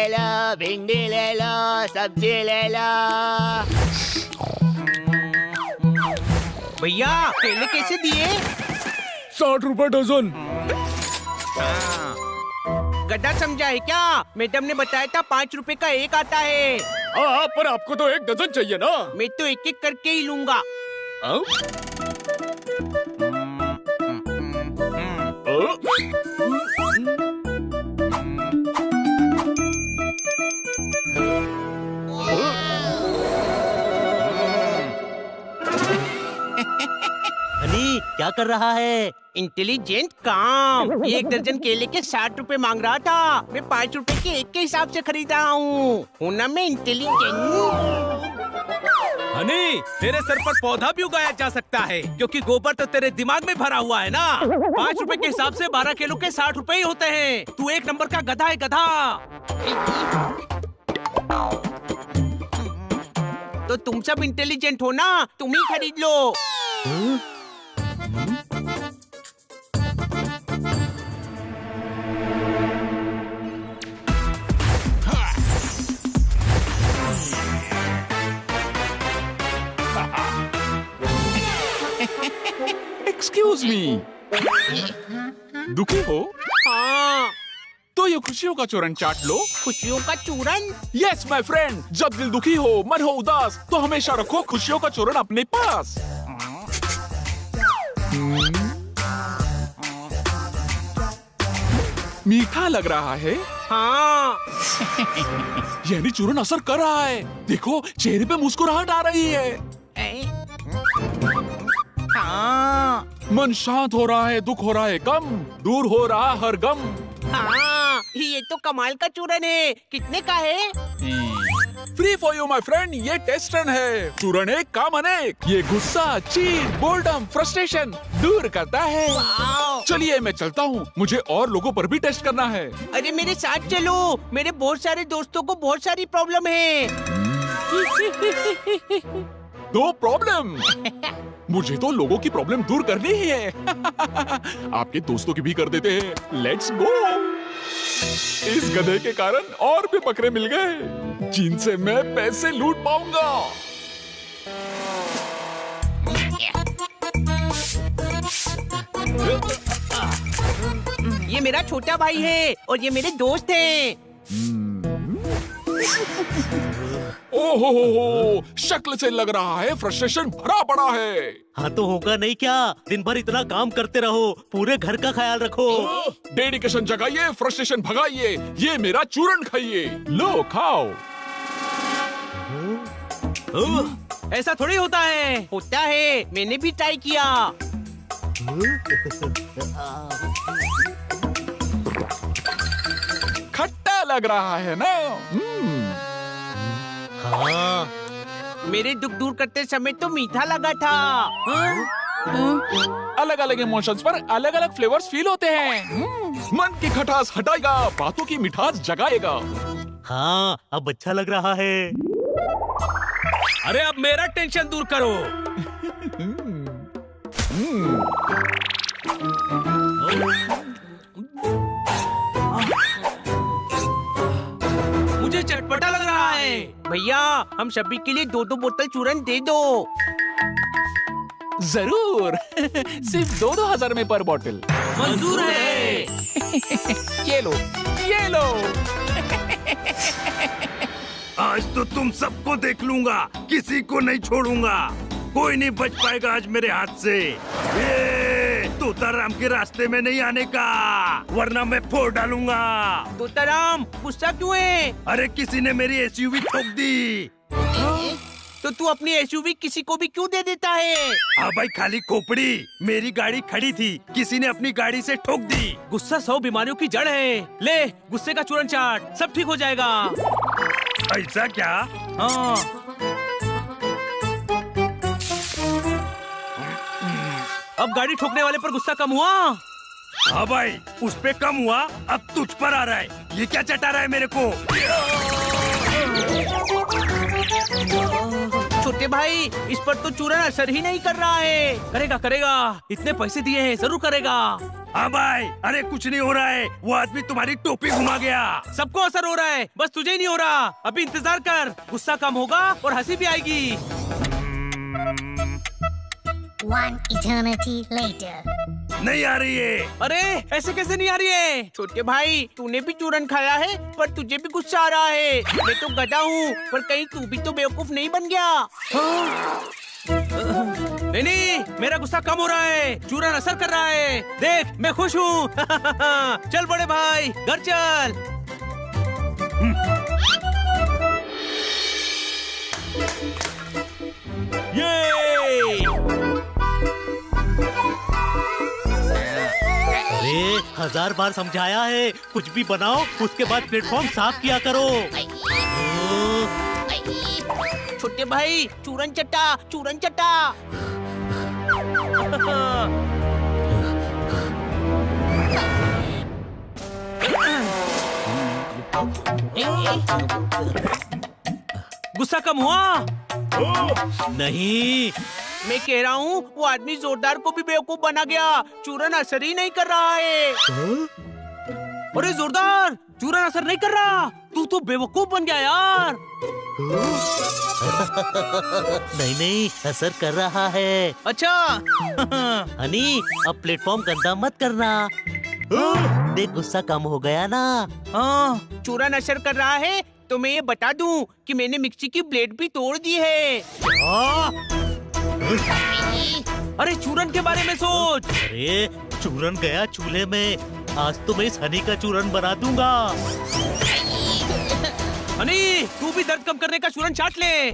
लो, भिंडी ले लो, सब्जी ले लो। भैया केले कैसे दिए? 60 रुपए डजन। गड्ढा समझा है क्या? मैडम ने बताया था 5 रुपए का एक आता है। हाँ, पर आपको तो 1 डजन चाहिए ना। मैं तो एक एक करके ही लूंगा। हनी क्या कर रहा है? इंटेलिजेंट काम। ये 1 दर्जन केले के 60 रुपए मांग रहा था। मैं 5 रुपए के एक के हिसाब से खरीद रहा हूँ ना मैं इंटेलिजेंट। हनी, तेरे सर पर पौधा भी उगाया जा सकता है, क्योंकि गोबर तो तेरे दिमाग में भरा हुआ है ना। 5 रुपए के हिसाब से 12 किलो के 60 रुपए ही होते हैं। तू एक नंबर का गधा है, गधा। तो तुम सब इंटेलिजेंट हो ना, तुम ही खरीद लो। एक्सक्यूज मी, दुखी हो? हाँ। तो ये खुशियों का चूरन चाट लो। खुशियों का चूरन? यस माय फ्रेंड, जब दिल दुखी हो, मन हो उदास, तो हमेशा रखो खुशियों का चूरन अपने पास। मीठा लग रहा है। हाँ। यानी चूरन असर कर रहा है। देखो, चेहरे पे मुस्कुराहट आ रही है। हाँ। मन शांत हो रहा है, दुख हो रहा है कम, दूर हो रहा हर गम। हाँ, ये तो कमाल का चूरन है। कितने का है? Free for you my friend, ये टेस्ट रन है। चूरन एक काम अनेक, ये गुस्सा, चीड़, बोर्डम, फ्रस्ट्रेशन दूर करता है। चलिए मैं चलता हूँ, मुझे और लोगों पर भी टेस्ट करना है। अरे मेरे साथ चलो, मेरे बहुत सारे दोस्तों को बहुत सारी प्रॉब्लम है। दो प्रॉब्लम? मुझे तो लोगों की प्रॉब्लम दूर करनी ही है। आपके दोस्तों की भी कर देते हैं। Let's go. इस गधे के कारण और भी बकरे मिल गए, जिनसे मैं पैसे लूट पाऊंगा। ये मेरा छोटा भाई है और ये मेरे दोस्त हैं। ओहो, शक्ल से लग रहा है फ्रस्ट्रेशन भरा पड़ा है। हाँ तो होगा नहीं क्या? दिन भर इतना काम करते रहो, पूरे घर का ख्याल रखो। डेडिकेशन जगाइए, फ्रस्ट्रेशन भगाइए। ये मेरा चूरन खाइए। लो खाओ। ऐसा थोड़ी होता है। होता है, मैंने भी ट्राई किया। खट्टा लग रहा है ना? हाँ। मेरे दुख दूर करते समय तो मीठा लगा था। अलग अलग इमोशंस पर अलग अलग फ्लेवर्स फील होते हैं। मन की खटास हटाएगा, बातों की मिठास जगाएगा। हाँ, अब अच्छा लग रहा है। अरे अब मेरा टेंशन दूर करो। मुझे चटपटा लग रहा है। भैया, हम सभी के लिए 2-2 बोतल चूरन दे दो। जरूर। सिर्फ 2-2 हजार में पर बॉटल। मंजूर है। ये लो, ये लो। आज तो तुम सबको देख लूंगा, किसी को नहीं छोड़ूंगा। कोई नहीं बच पाएगा आज मेरे हाथ से। ये तोताराम के रास्ते में नहीं आने का, वरना मैं फोड़ डालूंगा। तोताराम, गुस्सा क्यों है? अरे किसी ने मेरी एसयूवी ठोक दी। तो तू अपनी एसयूवी किसी को भी क्यों दे देता है? हाँ भाई, खाली खोपड़ी। मेरी गाड़ी खड़ी थी, किसी ने अपनी गाड़ी से ठोक दी। गुस्सा 100 बीमारियों की जड़ है। ले गुस्से का चूरन चाट, सब ठीक हो जाएगा। ऐसा क्या? हाँ। अब गाड़ी ठोकने वाले पर गुस्सा कम हुआ? हाँ भाई, उस पे कम हुआ, अब तुझ पर आ रहा है। ये क्या चटा रहा है मेरे को? छोटे भाई, इस पर तो चूरन असर ही नहीं कर रहा है। करेगा करेगा, इतने पैसे दिए हैं, जरूर करेगा। हाँ भाई, अरे कुछ नहीं हो रहा है, वो आदमी तुम्हारी टोपी घुमा गया। सबको असर हो रहा है, बस तुझे ही नहीं हो रहा। अभी इंतजार कर, गुस्सा कम होगा और हंसी भी आएगी। One eternity later. नहीं आ रही है। अरे ऐसे कैसे नहीं आ रही है? छोटे भाई, तूने भी चूरन खाया है, पर तुझे भी गुस्सा आ रहा है। मैं तो गधा हूँ, पर कहीं तू भी तो बेवकूफ नहीं बन गया। नहीं नहीं, मेरा गुस्सा कम हो रहा है, चूरन असर कर रहा है। देख, मैं खुश हूँ। चल बड़े भाई, घर चल। ये अरे 1000 बार समझाया है, कुछ भी बनाओ उसके बाद प्लेटफॉर्म साफ किया करो। छोटे भाई, चूरन चटा, चूरन चटा। गुस्सा कम हुआ? नहीं, मैं कह रहा हूँ, वो आदमी जोरदार को भी बेवकूफ बना गया। चूरन असर ही नहीं कर रहा है। अरे जोरदार, चूरन असर नहीं कर रहा। तू तो बेवकूफ बन गया यार। नहीं नहीं, असर कर रहा है। अच्छा। हनी, अब प्लेटफॉर्म गंदा मत करना। देख, गुस्सा कम हो गया ना। हाँ, चूरन असर कर रहा है तो मैं ये बता दूं कि मैंने मिक्सी की ब्लेड भी तोड़ दी है। अरे चूरन के बारे में सोच। अरे चूरन गया चूल्हे में, आज तो मैं इस हनी का चूरन बना दूंगा। हनी, तू भी दर्द कम करने का चूरन चाट ले।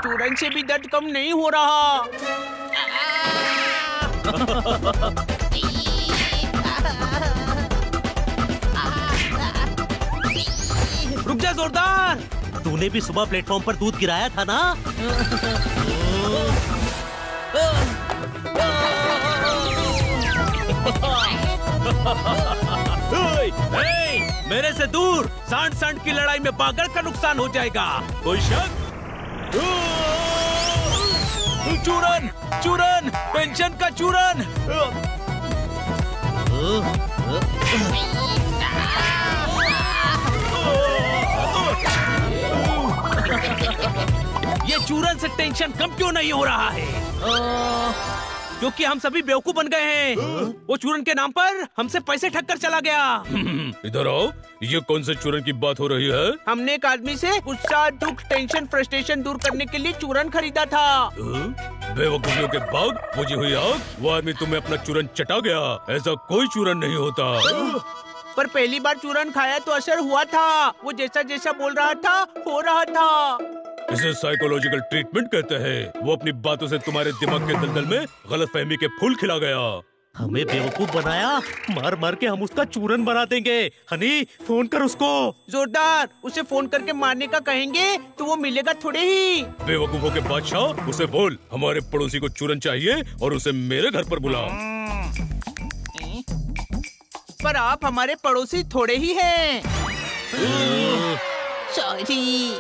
चूरन से भी दर्द कम नहीं हो रहा। रुक जा जोरदार। तूने भी सुबह प्लेटफॉर्म पर दूध गिराया था ना? मेरे से दूर, सांड सांड की लड़ाई में बागड़ का नुकसान हो जाएगा। कोई शक? चूरन, चूरन, पेंशन का चूरन। ये चूरन से टेंशन कम क्यों नहीं हो रहा है? क्योंकि हम सभी बेवकूफ बन गए हैं। वो चूरन के नाम पर हमसे पैसे ठग कर चला गया। इधर आओ, ये कौन से चूरन की बात हो रही है? हमने एक आदमी से गुस्सा, दुख, टेंशन, फ्रस्ट्रेशन दूर करने के लिए चूरन खरीदा था। बेवकूफियों के बाग, बुझी हुई आग, वो आदमी तुम्हें अपना चूरन चटा गया। ऐसा कोई चूरन नहीं होता। पर पहली बार चूरन खाया तो असर हुआ था। वो जैसा जैसा बोल रहा था, हो रहा था। इसे साइकोलॉजिकल ट्रीटमेंट कहते हैं। वो अपनी बातों से तुम्हारे दिमाग के दलदल में गलतफहमी के फूल खिला गया। हमें बेवकूफ बनाया, मार मार के हम उसका चूरन बना देंगे। हनी, फोन कर उसको। जोरदार, उसे फोन करके मारने का कहेंगे तो वो मिलेगा थोड़े ही। बेवकूफों के बादशाह, उसे बोल हमारे पड़ोसी को चूरन चाहिए और उसे मेरे घर पर बुला। पर आप हमारे पड़ोसी थोड़े ही हैं। सॉरी।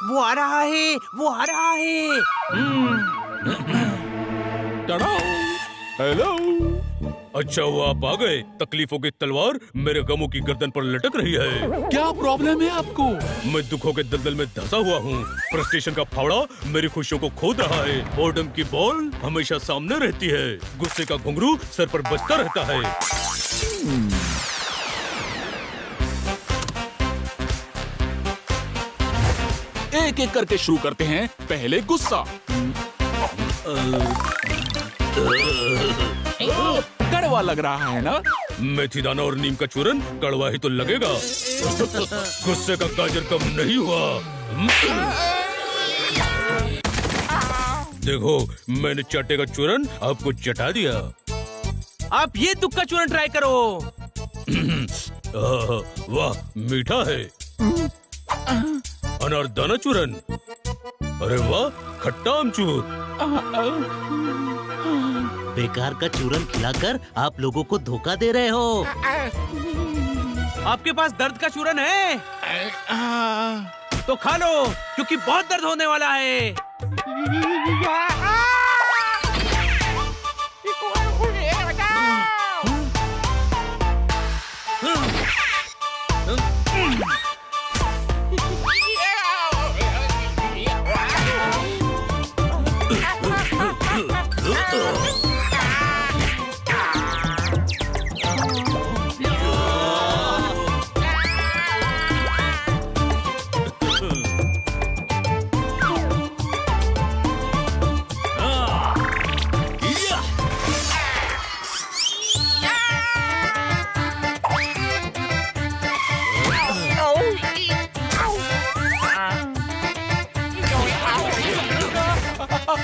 वो आ रहा है, वो आ रहा है। हेलो। अच्छा वो आप आ गए। तकलीफों की तलवार मेरे गमों की गर्दन पर लटक रही है। क्या प्रॉब्लम है आपको? मैं दुखों के दलदल में धंसा हुआ हूँ। फ्रस्ट्रेशन का फावड़ा मेरी खुशियों को खोद रहा है। बोर्डम की बॉल हमेशा सामने रहती है। गुस्से का घुंघरू सर पर बजता रहता है। एक एक करके शुरू करते हैं। पहले गुस्सा। कड़वा लग रहा है ना? मेथी दाना और नीम का चूरन कड़वा ही तो लगेगा। गुस्से का गाजर कम नहीं हुआ। देखो, मैंने चाटे का चूरन आपको चटा दिया। आप ये दुख का चूरन ट्राई करो। वाह, मीठा है। अनारदाना चूरन। अरे वाह, खट्टा आमचूर। बेकार का चूरन खिलाकर आप लोगों को धोखा दे रहे हो। आपके पास दर्द का चूरन है तो खा लो, क्योंकि बहुत दर्द होने वाला है।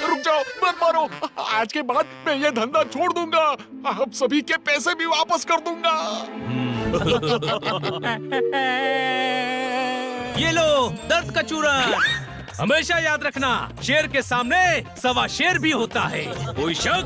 रुक जाओ, मत मारो। आज के बाद मैं ये धंधा छोड़ दूंगा। आप सभी के पैसे भी वापस कर दूंगा। ये लो दर्द का चूरन। हमेशा याद रखना, शेर के सामने सवा शेर भी होता है। कोई शक?